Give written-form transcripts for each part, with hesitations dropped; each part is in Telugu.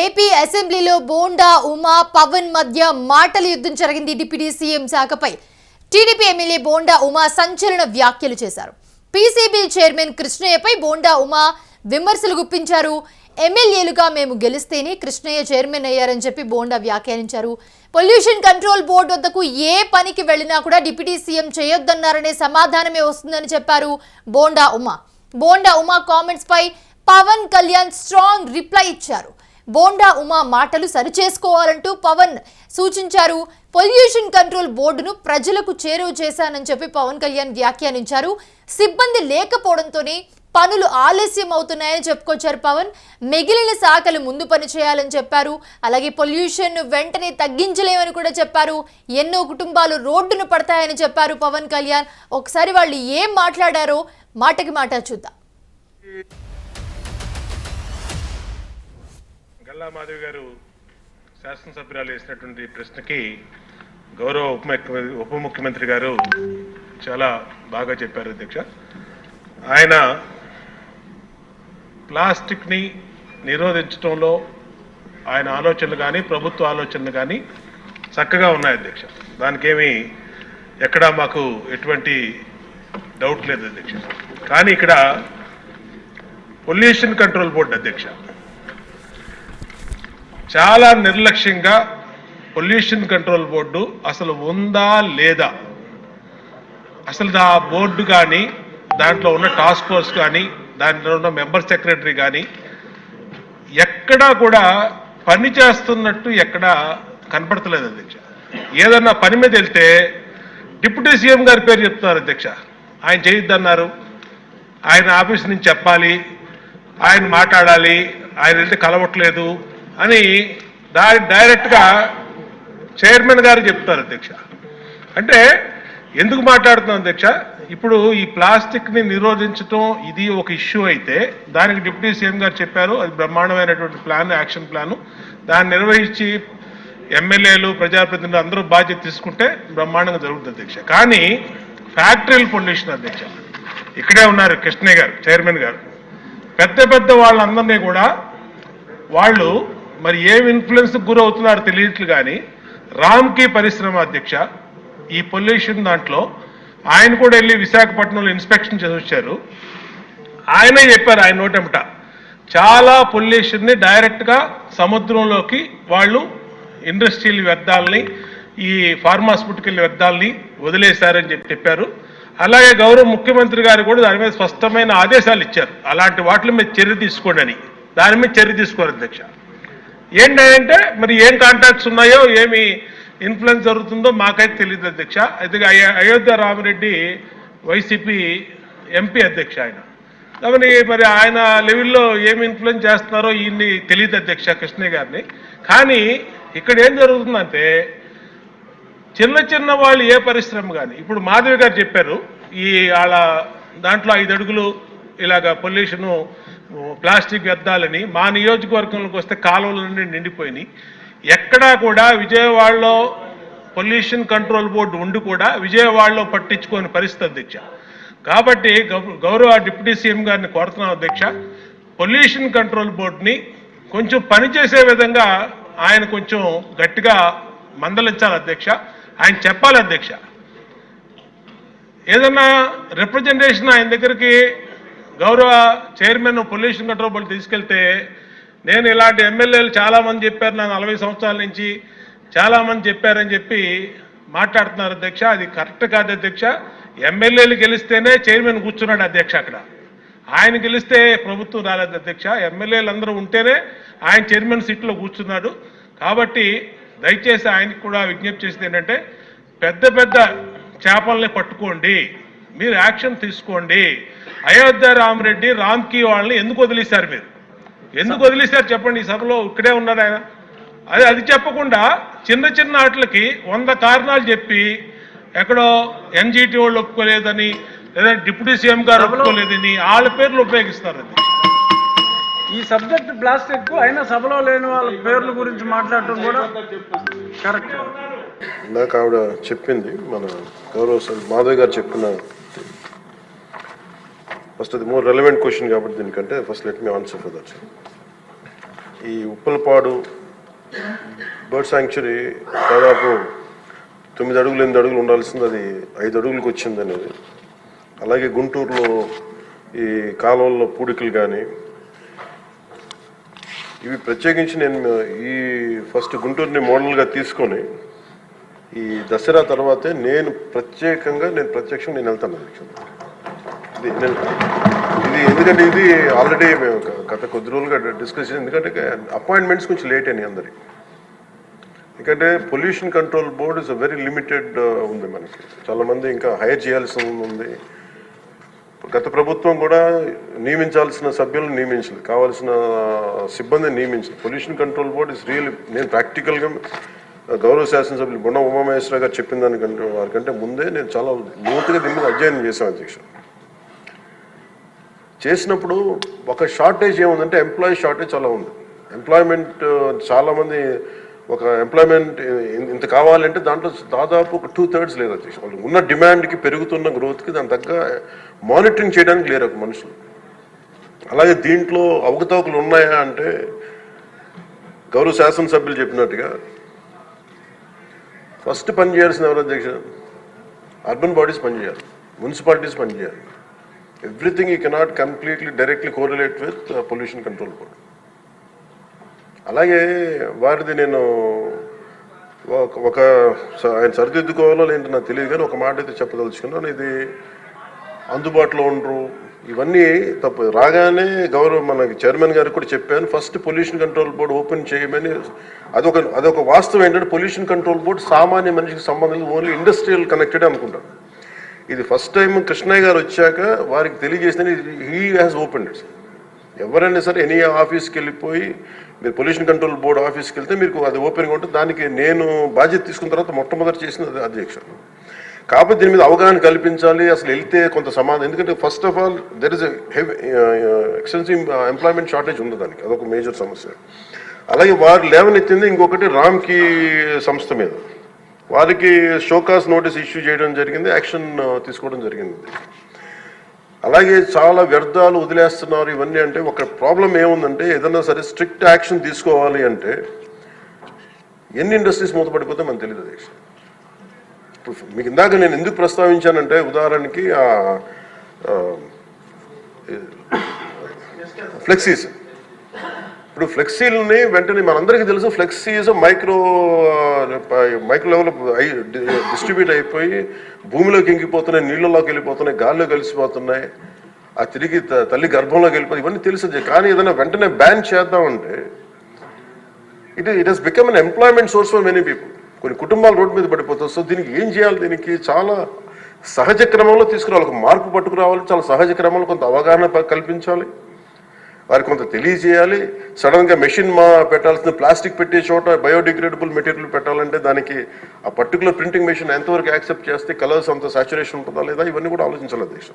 ఏపీ అసెంబ్లీలో బోండా ఉమా పవన్ మధ్య మాటల యుద్ధం జరిగింది. డిప్యూటీ సీఎం శాఖపై టీడీపీ ఎమ్మెల్యే బోండా ఉమా సంచలన వ్యాఖ్యలు చేశారు. పీసీబీ చైర్మన్ కృష్ణయ్యపై బోండా ఉమా విమర్శలు గుప్పించారు. ఎమ్మెల్యేలుగా మేము గెలిస్తేనే కృష్ణయ్య చైర్మన్ అయ్యారని చెప్పి బోండా వ్యాఖ్యానించారు. పొల్యూషన్ కంట్రోల్ బోర్డు వద్దకు ఏ పనికి వెళ్లినా కూడా డిప్యూటీ సీఎం చేయొద్దన్నారనే సమాధానమే వస్తుందని చెప్పారు బోండా ఉమా. బోండా ఉమా కామెంట్స్ పై పవన్ కళ్యాణ్ స్ట్రాంగ్ రిప్లై ఇచ్చారు. బోండా ఉమా మాటలు సరిచేసుకోవాలంటూ పవన్ సూచించారు. పొల్యూషన్ కంట్రోల్ బోర్డును ప్రజలకు చేరువ చేశానని చెప్పి పవన్ కళ్యాణ్ వ్యాఖ్యానించారు. సిబ్బంది లేకపోవడంతోనే పనులు ఆలస్యం అవుతున్నాయని చెప్పుకొచ్చారు పవన్. మిగిలిన శాఖలు ముందు పని చేయాలని చెప్పారు. అలాగే పొల్యూషన్ వెంటనే తగ్గించలేమని కూడా చెప్పారు. ఎన్నో కుటుంబాలు రోడ్డును పడతాయని చెప్పారు పవన్ కళ్యాణ్. ఒకసారి వాళ్ళు ఏం మాట్లాడారో మాటకి మాట చూద్దాం. గల్లా మాధవి గారు శాసనసభ్యురాలు వేసినటువంటి ప్రశ్నకి గౌరవ ఉప ముఖ్యమంత్రి గారు చాలా బాగా చెప్పారు అధ్యక్ష. ఆయన ప్లాస్టిక్ని నిరోధించడంలో ఆయన ఆలోచనలు కానీ ప్రభుత్వ ఆలోచనలు కానీ చక్కగా ఉన్నాయి అధ్యక్ష. దానికేమీ ఎక్కడా మాకు ఎటువంటి డౌట్ లేదు అధ్యక్ష. కానీ ఇక్కడ పొల్యూషన్ కంట్రోల్ బోర్డు అధ్యక్ష చాలా నిర్లక్ష్యంగా పొల్యూషన్ కంట్రోల్ బోర్డు అసలు ఉందా లేదా, అసలు ఆ బోర్డు కానీ దాంట్లో ఉన్న టాస్క్ ఫోర్స్ కానీ దాంట్లో ఉన్న మెంబర్ సెక్రటరీ కానీ ఎక్కడా కూడా పని చేస్తున్నట్టు ఎక్కడా కనపడతలేదు అధ్యక్ష. ఏదన్నా పని మీద వెళ్తే డిప్యూటీ సీఎం గారి పేరు చెప్తున్నారు అధ్యక్ష. ఆయన చేయొద్దన్నారు, ఆయన ఆఫీస్ నుంచి చెప్పాలి, ఆయన మాట్లాడాలి, ఆయన వెళ్తే కలవట్లేదు అని డైరెక్ట్గా చైర్మన్ గారు చెప్తారు అధ్యక్ష. అంటే ఎందుకు మాట్లాడుతున్నాం అధ్యక్ష, ఇప్పుడు ఈ ప్లాస్టిక్ని నిరోధించడం ఇది ఒక ఇష్యూ అయితే దానికి డిప్యూటీ సీఎం గారు చెప్పారు. అది బ్రహ్మాండమైనటువంటి ప్లాన్, యాక్షన్ ప్లాను. దాన్ని నిర్వహించి ఎమ్మెల్యేలు ప్రజాప్రతినిధులు అందరూ బాధ్యత తీసుకుంటే బ్రహ్మాండంగా జరుగుతుంది అధ్యక్ష. కానీ ఫ్యాక్టరీల పొల్యూషన్ అధ్యక్ష, ఇక్కడే ఉన్నారు కృష్ణయ్య గారు చైర్మన్ గారు, పెద్ద పెద్ద వాళ్ళందరినీ కూడా వాళ్ళు మరి ఏం ఇన్ఫ్లుయెన్స్కి గురవుతున్నారో తెలియట్లు. కానీ రామ్కీ పరిశ్రమ అధ్యక్ష ఈ పొల్యూషన్ దాంట్లో ఆయన కూడా వెళ్ళి విశాఖపట్నంలో ఇన్స్పెక్షన్ చేసి వచ్చారు. ఆయనే చెప్పారు ఆయన నోటెంట చాలా పొల్యూషన్ని డైరెక్ట్గా సముద్రంలోకి వాళ్ళు ఇండస్ట్రియల్ వ్యర్థాలని ఈ ఫార్మాస్యూటికల్ వ్యర్థాలని వదిలేశారని చెప్పారు. అలాగే గౌరవ ముఖ్యమంత్రి గారు కూడా దాని మీద స్పష్టమైన ఆదేశాలు ఇచ్చారు, అలాంటి వాటి మీద చర్య తీసుకోండి అని. దాని మీద చర్య తీసుకోరు అధ్యక్ష. ఏంటంటే మరి ఏం కాంటాక్ట్స్ ఉన్నాయో ఏమి ఇన్ఫ్లుయెన్స్ జరుగుతుందో మాకైతే తెలియదు అధ్యక్ష. అయితే అయోధ్య రామిరెడ్డి వైసీపీ ఎంపీ అధ్యక్ష ఆయన. కాబట్టి మరి ఆయన లెవెల్లో ఏమి ఇన్ఫ్లుయెన్స్ చేస్తున్నారో ఈయన్ని తెలియదు అధ్యక్ష కృష్ణయ్య గారిని. కానీ ఇక్కడ ఏం జరుగుతుందంటే చిన్న చిన్న వాళ్ళు ఏ పరిశ్రమ కానీ ఇప్పుడు మాధవి గారు చెప్పారు ఈ వాళ్ళ దాంట్లో 5 అడుగులు ఇలాగ పొల్యూషను ప్లాస్టిక్ వ్యర్థాలని మా నియోజకవర్గంలోకి వస్తే కాలువలన్నీ నిండిపోయినాయి. ఎక్కడా కూడా విజయవాడలో పొల్యూషన్ కంట్రోల్ బోర్డు ఉండి కూడా విజయవాడలో పట్టించుకోని పరిస్థితి అధ్యక్ష. కాబట్టి గౌరవ డిప్యూటీ సీఎం గారిని కోరుతున్నాం అధ్యక్ష, పొల్యూషన్ కంట్రోల్ బోర్డుని కొంచెం పనిచేసే విధంగా ఆయన కొంచెం గట్టిగా మందలించాలి అధ్యక్ష. ఆయన చెప్పాలి అధ్యక్ష. ఏదన్నా రిప్రజెంటేషన్ ఆయన దగ్గరికి గౌరవ చైర్మన్ పొల్యూషన్ కంట్రోల్ బోర్డు తీసుకెళ్తే నేను ఇలాంటి ఎమ్మెల్యేలు చాలామంది చెప్పారు, నాకు 40 సంవత్సరాల నుంచి చాలామంది చెప్పారని చెప్పి మాట్లాడుతున్నారు అధ్యక్ష. అది కరెక్ట్ కాదు అధ్యక్ష. ఎమ్మెల్యేలు గెలిస్తేనే చైర్మన్ కూర్చున్నాడు అధ్యక్ష. అక్కడ ఆయన గెలిస్తే ప్రభుత్వం రాలేదు అధ్యక్ష. ఎమ్మెల్యేలు అందరూ ఉంటేనే ఆయన చైర్మన్ సీట్లో కూర్చున్నాడు. కాబట్టి దయచేసి ఆయనకి కూడా విజ్ఞప్తి చేసేది ఏంటంటే పెద్ద పెద్ద చేపల్ని పట్టుకోండి, మీరు యాక్షన్ తీసుకోండి. అయోధ్య రామిరెడ్డి రామ్కీ వాళ్ళని ఎందుకు వదిలేశారు, మీరు ఎందుకు వదిలేశారు చెప్పండి. ఈ సభలో ఇక్కడే ఉన్నాడు ఆయన. అది చెప్పకుండా చిన్న చిన్న వాటికి 100 కారణాలు చెప్పి ఎక్కడో ఎన్జిటి వాళ్ళు ఒప్పుకోలేదని లేదా డిప్యూటీ సీఎం గారు ఒప్పుకోలేదని వాళ్ళ పేర్లు ఉపయోగిస్తారు. ఈ సబ్జెక్ట్ ప్లాస్టిక్ అయినా సభలో లేని వాళ్ళ పేర్ల గురించి మాట్లాడటం కూడా కరెక్ట్. నాకు ఆవిడ చెప్పింది, మన గౌరవ మాధవ్ గారు చెప్పిన ఫస్ట్ అది మోర్ రెలవెంట్ క్వశ్చన్ కాబట్టి దీనికంటే first let me answer for that. ఈ ఉప్పలపాడు బర్డ్ శాంక్చురీ దాదాపు 9 అడుగులు 8 అడుగులు ఉండాల్సింది అది 5 అడుగులకు వచ్చింది అనేది. అలాగే గుంటూరులో ఈ కాలువల్లో పూడికలు కానీ ఇవి ప్రత్యేకించి నేను ఈ ఫస్ట్ గుంటూరుని మోడల్గా తీసుకొని ఈ దసరా తర్వాతే నేను ప్రత్యక్షంగా నేను వెళ్తాను ఇది ఎందుకంటే ఇది ఆల్రెడీ మేము గత కొద్ది రోజులుగా డిస్కస్ చేసి, ఎందుకంటే అపాయింట్మెంట్స్ కొంచెం లేట్ అయినాయి అందరికి. ఎందుకంటే pollution control board is very limited ఉంది మనకి, చాలామంది ఇంకా హైర్ చేయాల్సి ఉంది. గత ప్రభుత్వం కూడా నియమించాల్సిన సభ్యులను నియమించలేదు, కావాల్సిన సిబ్బందిని నియమించలేదు. Pollution control board is real. నేను ప్రాక్టికల్గా గౌరవ శాసనసభ్యులు బొండ ఉమామహేశ్వర గారు చెప్పిన దానికంటే వారికంటే ముందే నేను చాలా లోతుగా దీని మీద అధ్యయనం చేశాను అధ్యక్ష. చేసినప్పుడు ఒక షార్టేజ్ ఏముందంటే ఎంప్లాయీ షార్టేజ్ చాలా ఉంది. ఎంప్లాయ్మెంట్ చాలామంది ఒక ఎంప్లాయ్మెంట్ ఇంత కావాలంటే దాంట్లో దాదాపు ఒక 2/3 లేదు అధ్యక్ష. వాళ్ళు ఉన్న డిమాండ్కి పెరుగుతున్న గ్రోత్కి దాని తగ్గ మానిటరింగ్ చేయడానికి లేరు ఒక మనుషులు. అలాగే దీంట్లో అవకతవకలు ఉన్నాయా అంటే గౌరవ శాసనసభ్యులు చెప్పినట్టుగా ఫస్ట్ పని చేయాల్సిన ఎవరు అధ్యక్ష? అర్బన్ బాడీస్ పనిచేయాలి, మున్సిపాలిటీస్ పనిచేయాలి. Everything you cannot completely directly correlate with pollution control board. అలాగే వారిది నేను ఒక ఆయన సరిదిద్దుకోవాలో లేదంటే నాకు తెలియదు, కానీ ఒక మాట అయితే చెప్పదలుచుకున్నాను. ఇది అందుబాటులో ఉండరు, ఇవన్నీ తప్పు. రాగానే మనకి చైర్మన్ గారికి కూడా చెప్పాను, first pollution control board open చేయమని. అదొక వాస్తవం ఏంటంటే పొల్యూషన్ కంట్రోల్ బోర్డు సామాన్య మనిషికి సంబంధించి ఓన్లీ ఇండస్ట్రియల్ కనెక్టెడ్ అనుకుంటాను. ఇది ఫస్ట్ టైం కృష్ణయ్య గారు వచ్చాక వారికి తెలియజేసిన హీ హ్యాస్ ఓపెన్ ఇట్స్. ఎవరైనా సరే ఎనీ ఆఫీస్కి వెళ్ళిపోయి మీరు పొల్యూషన్ కంట్రోల్ బోర్డు ఆఫీస్కి వెళ్తే మీకు అది ఓపెన్గా ఉంటుంది. దానికి నేను బాధ్యత తీసుకున్న తర్వాత మొట్టమొదటి చేసిన అధ్యక్ష. కాకపోతే దీని మీద అవగాహన కల్పించాలి, అసలు వెళ్తే కొంత సమాధానం. ఎందుకంటే first of all there is extensive employment shortage ఉంది, దానికి అదొక మేజర్ సమస్య. అలాగే వారు లేవనెత్తింది ఇంకొకటి రామ్కి సంస్థ మీద, వారికి షోకాస్ నోటీస్ ఇష్యూ చేయడం జరిగింది, యాక్షన్ తీసుకోవడం జరిగింది. అలాగే చాలా వ్యర్థాలు వదిలేస్తున్నారు ఇవన్నీ. అంటే ఒక ప్రాబ్లం ఏముందంటే ఏదన్నా సరే స్ట్రిక్ట్ యాక్షన్ తీసుకోవాలి అంటే ఎన్ని ఇండస్ట్రీస్ మూతపడిపోతే మనకు తెలియదు అధ్యక్ష. ఇప్పుడు మీకు ఇందాక నేను ఎందుకు ప్రస్తావించానంటే ఉదాహరణకి ఫ్లెక్సీస్. ఇప్పుడు ఫ్లెక్సీలని వెంటనే మనందరికీ తెలుసు, ఫ్లెక్సీస్ మైక్రో లెవెల్ డిస్ట్రిబ్యూట్ అయిపోయి భూమిలోకి ఇంకిపోతున్నాయి, నీళ్ళలోకి వెళ్ళిపోతున్నాయి, గాల్లో కలిసిపోతున్నాయి, ఆ తిరిగి తల్లి గర్భంలోకి వెళ్ళిపోతుంది, ఇవన్నీ తెలుసు. కానీ ఏదైనా వెంటనే బ్యాన్ చేద్దామంటే it has become an employment source for many people. కొన్ని కుటుంబాలు రోడ్డు మీద పడిపోతాయి. సో దీనికి ఏం చేయాలి? దీనికి చాలా సహజ క్రమంలో తీసుకురావాలి, ఒక మార్పు పట్టుకురావాలి, చాలా సహజ క్రమంలో కొంత అవగాహన కల్పించాలి, వారికి కొంత తెలియజేయాలి. సడన్గా మెషిన్ పెట్టాల్సిన ప్లాస్టిక్ పెట్టే చోట బయోడిగ్రేడబుల్ మెటీరియల్ పెట్టాలంటే దానికి ఆ పర్టికులర్ ప్రింటింగ్ మెషిన్ ఎంతవరకు యాక్సెప్ట్ చేస్తే కలర్స్ అంత సాచురేషన్ ఉంటుందా లేదా, ఇవన్నీ కూడా ఆలోచించాలి అధ్యక్ష.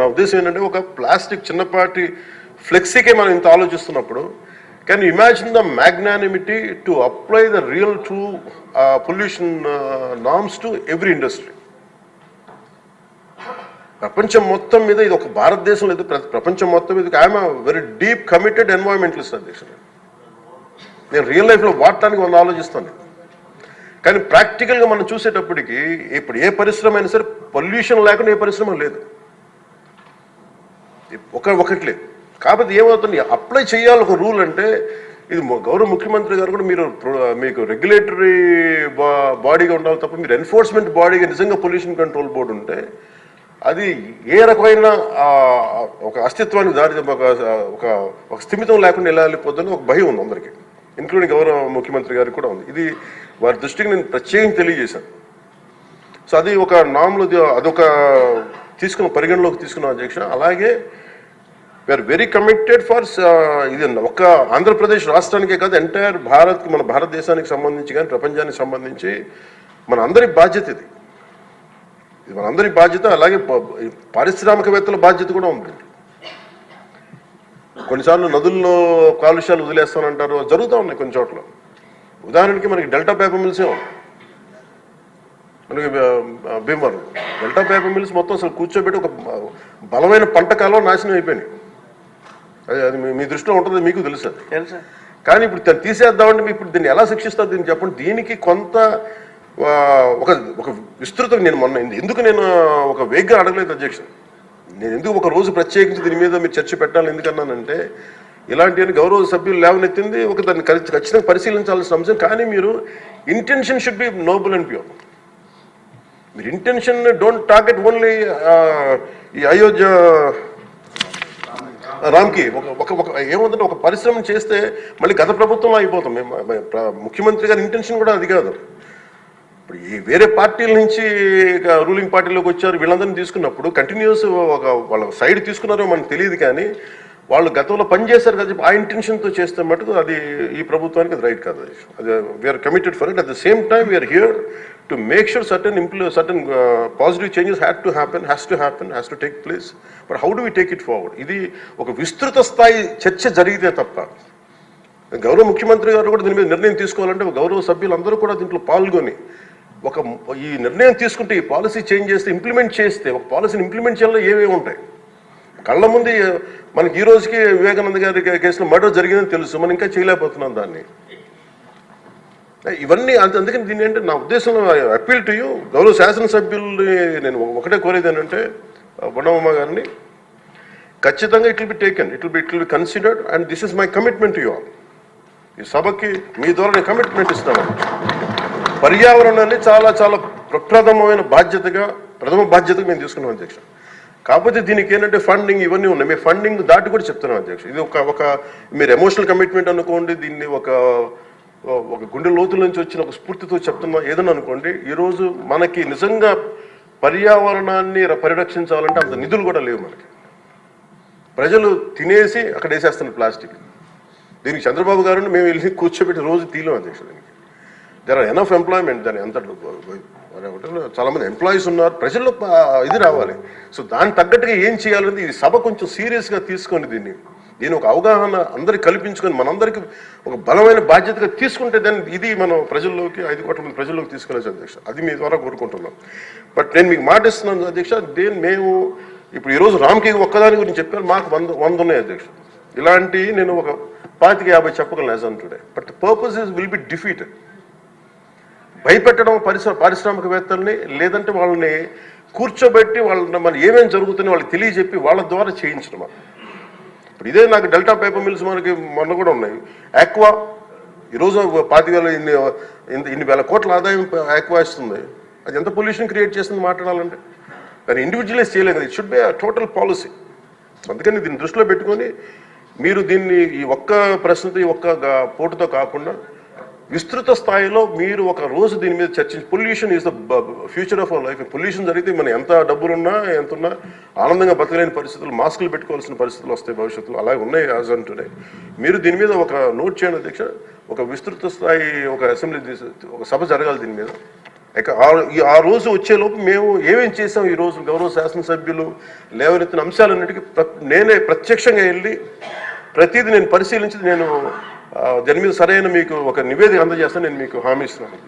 నా ఉద్దేశం ఏంటంటే ఒక ప్లాస్టిక్ చిన్నపాటి ఫ్లెక్సీకే మనం ఇంత ఆలోచిస్తున్నప్పుడు can you imagine the magnanimity to apply the real to pollution norms to every industry. ప్రపంచం మొత్తం మీద ఇది ఒక భారతదేశం లేదు, ప్రపంచం మొత్తం మీద I'm very deep committed environmentalist అధ్యక్ష. నేను రియల్ లైఫ్లో వాడటానికి మనం ఆలోచిస్తాను. కానీ ప్రాక్టికల్గా మనం చూసేటప్పటికి ఇప్పుడు ఏ పరిశ్రమ అయినా సరే పొల్యూషన్ లేకుండా ఏ పరిశ్రమ లేదు, ఒకటి లేదు. కాకపోతే ఏమవుతుంది, అప్లై చేయాలి ఒక రూల్. అంటే ఇది గౌరవ ముఖ్యమంత్రి గారు కూడా మీకు రెగ్యులేటరీ బాడీగా ఉండాలి తప్ప మీరు ఎన్ఫోర్స్మెంట్ బాడీగా నిజంగా పొల్యూషన్ కంట్రోల్ బోర్డు ఉంటే అది ఏ రకమైన ఒక అస్తిత్వానికి దారి ఒక స్థిమితం లేకుండా ఎలా వెళ్ళిపోతుందని ఒక భయం ఉంది అందరికీ, ఇంక్లూడింగ్ గౌరవ ముఖ్యమంత్రి గారికి కూడా ఉంది. ఇది వారి దృష్టికి నేను ప్రత్యేకంగా తెలియజేశాను. సో అది ఒక నామ్లో అదొక పరిగణలోకి తీసుకున్నాం అధ్యక్ష. అలాగే వీఆర్ వెరీ కమిటెడ్ ఫర్ ఇది ఒక ఆంధ్రప్రదేశ్ రాష్ట్రానికే కాదు, ఎంటైర్ మన భారతదేశానికి సంబంధించి కానీ ప్రపంచానికి సంబంధించి మన అందరి బాధ్యత ఇది మనందరి బాధ్యత. అలాగే పారిశ్రామికవేత్తల బాధ్యత కూడా ఉంది. కొన్నిసార్లు నదుల్లో కాలుష్యాలు వదిలేస్తానంటారు, జరుగుతూ ఉన్నాయి కొన్ని చోట్ల. ఉదాహరణకి మనకి డెల్టా పేపర్ మిల్స్ మనకి భీమవరం డెల్టా పేపర్ మిల్స్ మొత్తం అసలు కూర్చోబెట్టి ఒక బలమైన పంట కాలం నాశనం అయిపోయినాయి. అది మీ దృష్టిలో ఉంటుంది, మీకు తెలుసు అది. తెలుసా? కానీ ఇప్పుడు దాన్ని తీసేద్దామంటే ఇప్పుడు దీన్ని ఎలా శిక్షిస్తారు దీన్ని చెప్పండి. దీనికి కొంత ఒక విస్తృతం నేను మొన్న ఎందుకు నేను ఒక వేగ్గా అడగలేదు అధ్యక్ష. నేను ఎందుకు ఒక రోజు ప్రత్యేకించి దీని మీద మీరు చర్చ పెట్టాలని ఎందుకన్నానంటే, ఇలాంటి గౌరవ సభ్యులు లేవనెత్తింది ఒక దాన్ని ఖచ్చితంగా పరిశీలించాల్సిన అంశం. కానీ మీరు intention should be Nobel and pure. మీరు ఇంటెన్షన్ డోంట్ టార్గెట్ ఓన్లీ ఈ అయోధ్య రామ్కి ఒక ఏముందంటే ఒక పరిశ్రమ చేస్తే మళ్ళీ గత ప్రభుత్వంలో అయిపోతాం. ముఖ్యమంత్రి గారి ఇంటెన్షన్ కూడా అది కాదు. ఇప్పుడు ఈ వేరే పార్టీల నుంచి రూలింగ్ పార్టీలోకి వచ్చారు, వీళ్ళందరినీ తీసుకున్నప్పుడు కంటిన్యూస్ వాళ్ళ సైడ్ తీసుకున్నారో మనకు తెలియదు. కానీ వాళ్ళు గతంలో పనిచేశారు కదా, ఆ ఇంటెన్షన్తో చేస్తే మటుకు అది ఈ ప్రభుత్వానికి అది రైట్ కాదు. అది we are committed for it. At the same time we are here to make sure certain positive changes has to take place. But how do we take it forward? ఇది ఒక విస్తృత స్థాయి చర్చ జరిగితే తప్ప, గౌరవ ముఖ్యమంత్రి గారు కూడా దీని మీద నిర్ణయం తీసుకోవాలంటే గౌరవ సభ్యులందరూ కూడా దీంట్లో పాల్గొని ఈ నిర్ణయం తీసుకుంటే, ఈ పాలసీ చేంజ్ చేస్తే, ఇంప్లిమెంట్ చేస్తే, ఒక పాలసీని ఇంప్లిమెంట్ చేయాలో ఏమేమి ఉంటాయి కళ్ళ ముందు. మనకి ఈ రోజుకి వివేకానంద గారి కేసులో మర్డర్ జరిగిందని తెలుసు, మనం ఇంకా చేయలేకపోతున్నాం దాన్ని. ఇవన్నీ అందుకని దీన్ని అంటే నా ఉద్దేశంలో అప్పీల్ టు యూ, గౌరవ శాసనసభ్యుల్ని నేను ఒకటే కోరేది ఏంటంటే, బొండమ్మ గారిని ఖచ్చితంగా it will be taken, it will be considered, and this is my commitment to you all. ఈ సభకి మీ ద్వారా నేను కమిట్మెంట్ ఇస్తాను. పర్యావరణాన్ని చాలా చాలా ప్రథమ బాధ్యతగా మేము తీసుకున్నాం అధ్యక్ష. కాకపోతే దీనికి ఏంటంటే ఫండింగ్ ఇవన్నీ ఉన్నాయి. మేము ఫండింగ్ దాటి కూడా చెప్తున్నాం అధ్యక్ష. ఇది ఒక మీరు ఎమోషనల్ కమిట్మెంట్ అనుకోండి, దీన్ని ఒక గుండె లోతుల నుంచి వచ్చిన ఒక స్ఫూర్తితో చెప్తున్నా ఏదన్నా అనుకోండి. ఈరోజు మనకి నిజంగా పర్యావరణాన్ని పరిరక్షించాలంటే అంత నిధులు కూడా లేవు మనకి. ప్రజలు తినేసి అక్కడ వేసేస్తున్నారు ప్లాస్టిక్. దీనికి చంద్రబాబు గారు మేము వెళ్ళి కూర్చోబెట్టి రోజు తీయలేం అధ్యక్ష. దీనికి దేర్ ఆర్ ఎనఫ్ ఎంప్లాయ్మెంట్. దాని అంత చాలా మంది ఎంప్లాయీస్ ఉన్నారు, ప్రజల్లో ఇది రావాలి. సో దానికి తగ్గట్టుగా ఏం చేయాలనేది ఈ సభ కొంచెం సీరియస్గా తీసుకొని దీని ఒక అవగాహన అందరికి కల్పించుకొని మనందరికీ ఒక బలమైన బాధ్యతగా తీసుకుంటే దాన్ని ఇది మనం ప్రజల్లోకి 5 కోట్ల మంది ప్రజల్లోకి తీసుకెళ్ళచ్చు అధ్యక్ష. అది మీ ద్వారా కోరుకుంటున్నాం. బట్ నేను మీకు మాట ఇస్తున్నాను అధ్యక్ష, మేము ఇప్పుడు ఈరోజు రామ్కి ఒక్కదాని గురించి చెప్పాను, మాకు 100 ఉన్నాయి అధ్యక్ష. ఇలాంటి నేను ఒక 25-50 చెప్పగలను as on today. But the purpose will be defeated. భయపెట్టడం పారిశ్రామికవేత్తల్ని, లేదంటే వాళ్ళని కూర్చోబెట్టి వాళ్ళని మనం ఏమేమి జరుగుతుందో వాళ్ళకి తెలియజెప్పి వాళ్ళ ద్వారా చేయించడం. ఇప్పుడు ఇదే నాకు డెల్టా పేపర్ మిల్స్ మనకి మొన్న కూడా ఉన్నాయి. ఆక్వా ఈరోజు 25,000 ఇన్ని వేల కోట్ల ఆదాయం ఆక్వా ఇస్తుంది. అది ఎంత పొల్యూషన్ క్రియేట్ చేస్తుంది మాట్లాడాలంటే. దాన్ని ఇండివిజువలైజ్ చేయలేదు. It should be total policy. అందుకని దీన్ని దృష్టిలో పెట్టుకొని మీరు దీన్ని ఈ ఒక్క ప్రశ్నతో ఈ ఒక్క పోటుతో కాకుండా విస్తృత స్థాయిలో మీరు ఒక రోజు దీని మీద చర్చించి, pollution is the future of our life. Pollution జరిగితే మనం ఎంత డబ్బులున్నా ఎంతున్నా ఆనందంగా బతకలేని పరిస్థితులు, మాస్కులు పెట్టుకోవాల్సిన పరిస్థితులు వస్తాయి భవిష్యత్తులో. అలాగే ఉన్నాయి యాజ్ ఆన్ టుడే. మీరు దీని మీద ఒక నోట్ చేయండి అధ్యక్ష. ఒక విస్తృత స్థాయి ఒక అసెంబ్లీ ఒక సభ జరగాలి దీని మీద. ఆ రోజు వచ్చేలోపు మేము ఏమేం చేసాం, ఈ రోజు గౌరవ శాసనసభ్యులు లేవనెత్తిన అంశాలన్నిటికీ నేనే ప్రత్యక్షంగా వెళ్ళి ప్రతిదీ నేను పరిశీలించి నేను దాని మీద సరైన మీకు ఒక నివేదిక అందజేస్తాను. నేను మీకు హామీ ఇస్తున్నాను.